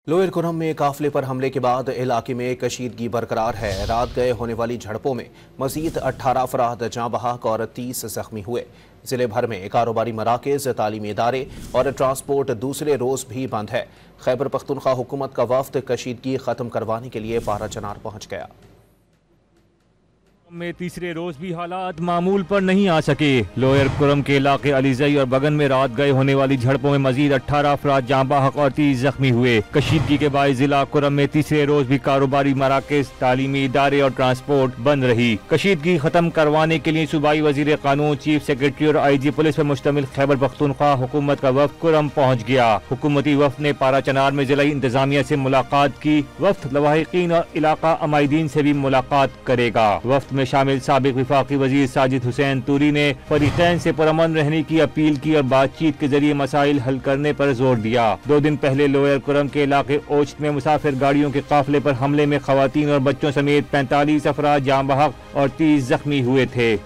Lower Kurram में काफिले पर हमले के बाद इलाके में कशीदगी बरकरार है। रात गए होने वाली झड़पों में मजीद 18 अफराद जाँ बहक और 30 जख्मी हुए। जिले भर में कारोबारी मराकज़, तालीमी इदारे और ट्रांसपोर्ट दूसरे रोज़ भी बंद है। खैबर पख्तूनख्वा हुकूमत का वफ्द कशीदगी ख़त्म करवाने के लिए पारा चनार पहुँच गया। में तीसरे रोज भी हालात मामूल पर नहीं आ सके। लोअर कुरम के इलाके अलीजई और बगन में रात गए होने वाली झड़पों में मजीद 18 अफराद जाँ बहक और 30 जख्मी हुए। कशीदगी के बाद जिला कुरम में तीसरे रोज भी कारोबारी मराकज़, तालीमी इदारे और ट्रांसपोर्ट बंद रही। कशीदगी खत्म करवाने के लिए सूबाई वजीर कानून, चीफ सेक्रेटरी और IG पुलिस पर मुश्तमिल खैबर पख्तूनख्वा हुकूमत का वफ्द कुरम पहुँच गया। हुकूमती वफ्द ने पारा चनार में जिला इंतजामिया से मुलाकात की। वफ्द लवाहिकीन और इलाका अमायदीन से भी मुलाकात करेगा। वफ्द में शामिल साबिक विफाकी वजीर साजिद हुसैन तूरी ने फरीकैन से पुरअमन रहने की अपील की और बातचीत के जरिए मसाइल हल करने पर जोर दिया। 2 दिन पहले लोअर कुरम के इलाके ओचत में मुसाफिर गाड़ियों के काफिले पर हमले में खवातीन और बच्चों समेत 45 अफराद जाँ बहक और 30 जख्मी हुए थे।